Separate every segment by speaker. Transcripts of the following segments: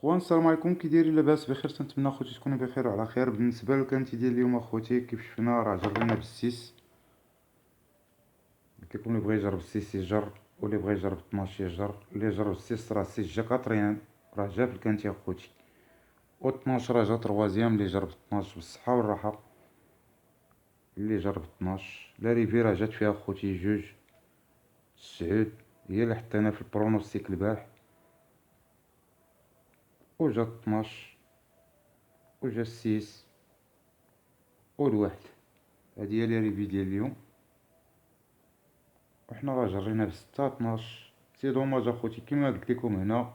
Speaker 1: خوان السلام عليكم، كي دايرين؟ لاباس بخير؟ تنتمنى اخوتي تكونوا بخير وعلى خير. بالنسبه للكانتي ديال اليوم اخوتي، كيف شفنا راه جربنا بالسيس. قلت لكم اللي بغى يجرب السيس يجر، واللي بغى يجرب 12 يجر. اللي جرب السيس راه السيس جا كاطريان، راه جا في الكانتي اخوتي، و 12 راه جا تروازيام. اللي جرب 12 بالصحه والراحه. اللي جرب 12 لا ريفيرا جات فيها اخوتي جوج السعود، هي اللي حطينا في البرونوستيك البارح، وجا 12 وجا السيس والواحد. هادي هي لي ريفي ديال اليوم، وحنا راه جرينا بستة 12. سي دوماج اخوتي كيما قلت لكم هنا،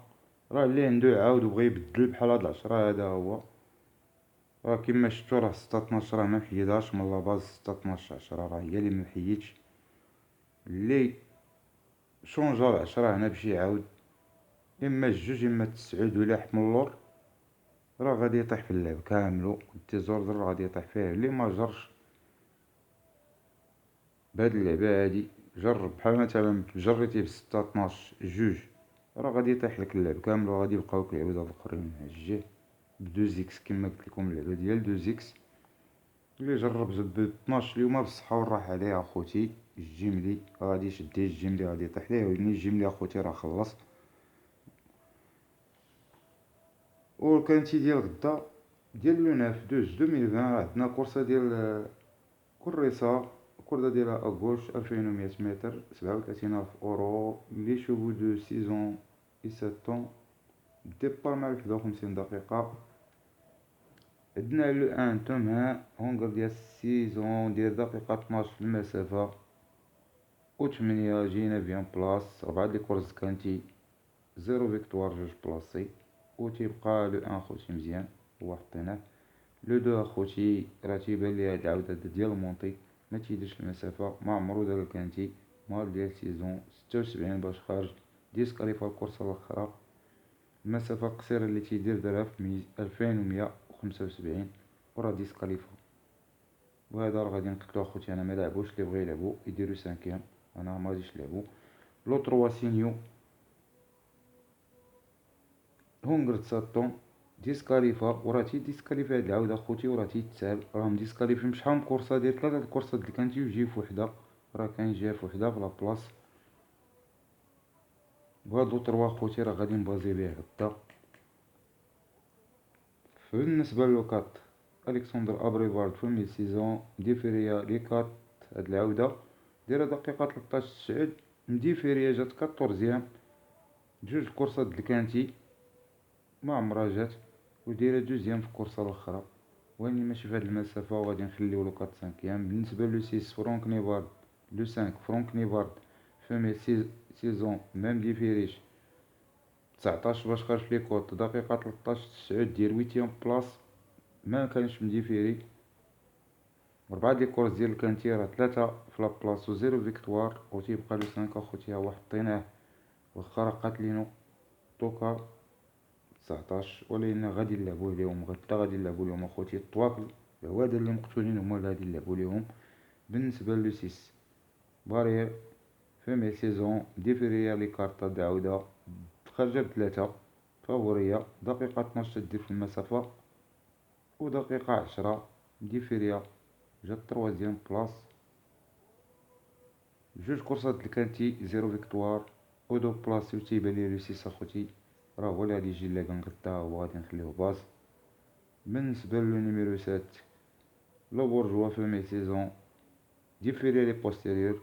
Speaker 1: راه اللي عنده يعاود وبغى يبدل بحال هاد العشرة هذا هو. راه كيما شفتو راه ستة 12 راه محيدهاش من لاباز. ستة 12 10 راه هي اللي محيدش. اللي شونجا العشرة هنا باش يعاود اما الجوج اما التسعود ولا حط من اللور، راه غادي يطيح في اللعب كاملو. التيزوردر غادي يطيح فيه. اللي ما جرش بهاد اللعبة هادي، جرب بحال مثلا جريتي بستة 12 جوج، راه غادي يطيح لك اللعب كامل، وغادي يبقاوك العباد الاخرين هجيه بدوزيكس كيما قلت لكم. اللعبه ديال دوزيكس اللي جرب ب 12 اليوم بالصحه والراحه عليه اخوتي. الجيملي غادي يشد الجيملي غادي يطيح ليه، ولكن الجيملي اخوتي راه خلص. وكانتي ديال غدا ديال لو 9 2020 راه عندنا كورسه ديال كوريسا. الكرة ديالها اغوش 2100 متر، 37,000 اورو. لي شوفو دو 6 و 7 ديبار مع 51 دقيقة. عندنا لو ان تومها هونغر ديال 6 ديال دقيقة 12 في المسافة، و 8 جينا بيان بلاص. 4 لي كورس كانتي 0 فيكتوار 2 بلاصي. و تيبقى لو ان خوتي مزيان هو حطيناه. لو دو اخوتي راه تيبان لي هاد العاودة ديال المونطي ما تيديرش المسافة، ما عمرو دار الكانتي مال ديال سيزون 76 باش خارج ديسكاليفا الكورسة الاخرى. المسافة القصيرة اللي تيدير دارها في 2175 وراه ديسكاليفا. وهذا راه غادي نقتلو اخوتي. انا ما لعبوش، اللي بغا يلعبو يديرو سانكيام، انا ما غاديش نلعبو. لو تروا سينيو هونغر تساتون ديسكاليفا، وراه تي ديسكاليفا هاد العاودة اخوتي، وراه تيتسال. راه مديسكاليفي شحال من كورسة، داير 3 الكورسات اللي كانت يجي في وحدة، راه كان جا في وحدة في لابلاص. وهاد لو تروا اخوتي راه غادي نبازي بيه هكدا. بالنسبة للوكات، الكسندر ابريفارد في الميد سيزون ديفيريا لي كات. هاد العودة دايرة دقيقة 13 9 مديفيريا جات 14 جوج كورسات الكانتي ما عمرها جات، ودايرة دوزيام في الكورسة الاخرى، ولكن ماشي في هاد المسافة. وغادي نخليو لوكات سانكيام. بالنسبة لو 6 فرونك نيفارد، لو 5 فرونك نيفارد في الميد سيزون ميم ديفيريش 19 باش خارج لي كوت دقيقة 13 9 ديال 8 بلاص، ما كانش مديفيري. 4 دي كورس ديال الكانتي راه 3 في لابلاص و 0 فيكتوار. و تيبقى لو 5 اخوتي هو حطيناه، واخا راه قاتلينو توكا 19، ولكن غادي نلعبو اليوم. غدا غادي نلعبو اليوم اخوتي الطواكل العواده اللي مقتولين هما اللي غادي نلعبو ليهم. بالنسبه لو 6 بارير فيمي سيزون ديفيريا لي كارتا دعوده خرجت بثلاثة فابورية دقيقة 12 تدير في المسافة، ودقيقة 10 ديفيريا جات تروازيام بلاص. جوج كورسات الكانتي 0 فيكتوار و 2 بلاصي. و تيبان لي سيس اخوتي راه هو اللي غادي يجي لاكان غدا، هو غادي نخليوه باز. بالنسبة لو نيميرو 7 لو بورجوا في مي سيزون ديفيري لي بوستيريور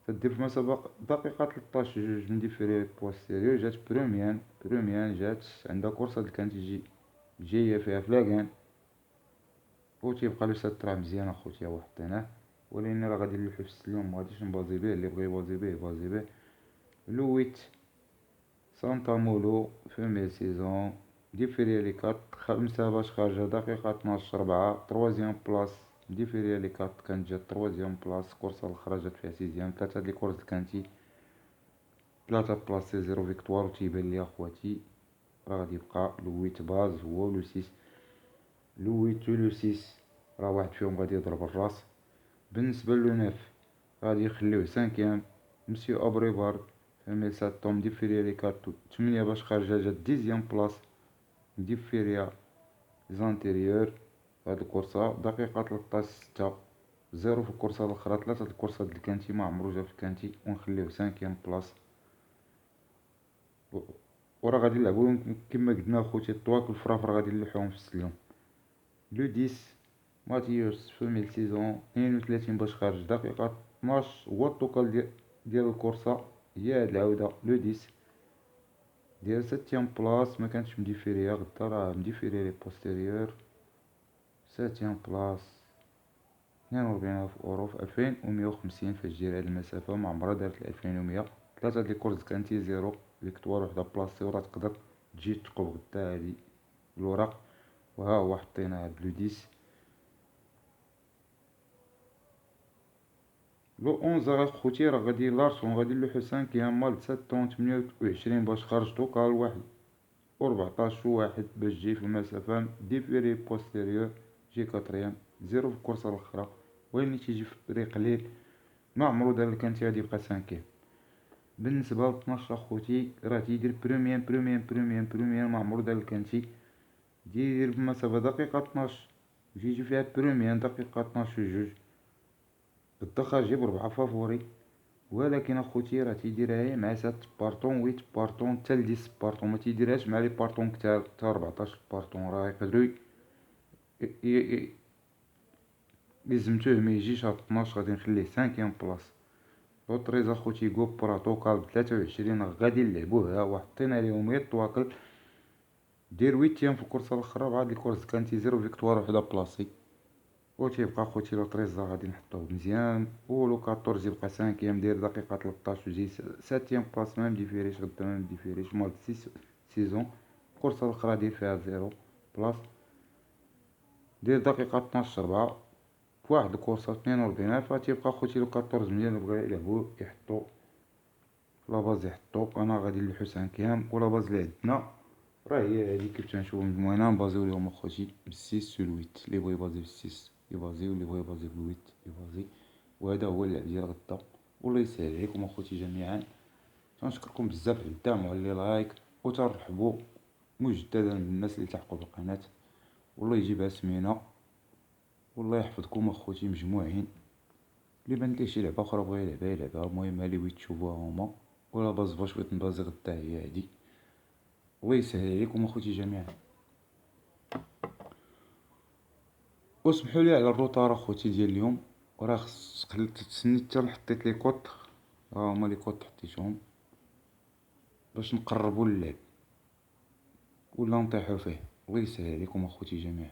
Speaker 1: تدير في مسافة دقيقة 13 جوج من ديفيري لي بوستيريور. جات بروميان جات عندها كورسة الكانتي جاية فيها فلاكان. و تيبقى لو 7 راه مزيان اخوتي هو حطيناه، ولكن راه غادي نلحو في اليوم مغاديش نبازي بيه. اللي بغى يبازي بيه يبازي بيه. لو 8 سانتا مولو فيمي سيزون ديفيري لي كات 5 باش خارجة دقيقة 12 4 تروازيام بلاص. ديفيري لي كات كانت جات تروازيام بلاص. كورسة الاخرى جات فيها سيزيام. 3 لي كورس كانتي 3 بلاصي 0 فيكتوار. و تيبان لي اخواتي راه غادي يبقى لو 8 باز هو لو 6. لو 8 و لو 6 راه واحد فيهم غادي يضرب الراس. بالنسبة لو 9 غادي يخليوه سانكيام مسيو ابريفارد فميساتو مدير فيها لي كارتو 8 باش خارجة جات 10 بلاص، مدير فيها زانتيريور هاد الكورسة. دقيقة 13/6 0 في الكورسة الأخرى، 3 الكورسات د الكانتي ما عمرو جا في الكانتي، ونخليوه 5 بلاص. وراه غادي نلعبو كيما قلنا خوتي الطواق الفرافر غادي نلوحوهم في السلم. لو 10 ماتيوس فوميل سيزون 32 باش خارج، دقيقة 12 هو الطوكال ديال الكورسة هي هاد العودة. لو 10 ديال 7 بلاص مكانش مديفيريا، غدا راه مديفيريا لي بوستيريور. 7 بلاص 42,000 أورو في 2150 فاش دير هاد المسافة، ما عمرها دارت 2100. 3 لي كورس كانتي 0 فيكتوار وحدة بلاصتي، وراه تقدر تجي تقب غدا هادي الوراق. وها هو حطينا هاد لو 10. لو 11 خوتي راه غادي لارسون غادي نلوحو 5 مال 7 28 باش خرج طوكال واحد و14 واحد باش تجي في المسافة ديفيري بوستيريور جي 4 0 في الكورسة الأخرى. وين تيجي في الطريق قليل ما عمرو دار الكانتي غادي يبقى 5. بالنسبة ل 12 خوتي راه تيدير بروميان ما عمرو دار الكانتي، دير بمسافة دقيقة 12 يجي فيها بروميان دقيقة 12 و2 غدا خارجي ب4 فافوري. ولكن اخوتي راه تيديرها مع 7 بارطون 8 بارطون حتى ل 10 بارطون، ما تيديرهاش مع لي بارطون كتار حتى 14 بارطون. راه يقدروا يزمتوه ما يجيش هاد 12، غادي نخليه 5 بلاص. لو 13 اخوتي غوبرا طوكال ب 23 غادي نلعبوه، ها هو حطينا ليهم غير الطواقل. دير 8 في الكورسه الاخرى، بعد الكورس كانتي 0 فيكتوار وحده بلاصي. و تيبقى خوتي لو 13 غادي نحطوه مزيان، و لو 14 يبقى 5 داير دقيقة 13 وجي 7 بلاص ما مديفيريش غدا ما مديفيريش مال 6 سيزون. الكورسة الأخرى دير فيها 0 بلاص، دير دقيقة 12 4 فواحد الكورسة 42. فتيبقى خوتي لو 14 مليون بغا يلعبو يحطو لاباز، يحطو أنا غادي نلوحو 5 و لاباز لي عندنا راه هي هادي كيف تنشوفو. المهم نبازيو ليهم اخوتي ب 6 سور 8، لي بغا يبازي ب 6 يبازي، واللي بغا يبازي ب 8 يبازي. وهذا هو اللعب ديال غدا. والله يسهل عليكم اخوتي جميعا. تنشكركم بزاف على الدعم وعلى لي لايك، وترحبوا مجددا بالناس اللي تحقوا بالقناه. والله يجيبها سمينه، والله يحفظكم اخوتي مجموعين. اللي بانت ليه شي لعبه اخرى بغا يلعبها. المهم اللي بغيت تشوفوها هما، ولا باز باش بغيت نبازي غدا هي هادي. الله يسهل عليكم اخوتي جميعا. واسمحوا لي على الروطار اخوتي ديال اليوم، وراه خليت تسنيت حتى حطيت لي كوط. ها هما لي كوط حطيتهم باش نقربوا اللعب ولا نطيحوا فيه. الله يسهل عليكم اخوتي جميعا.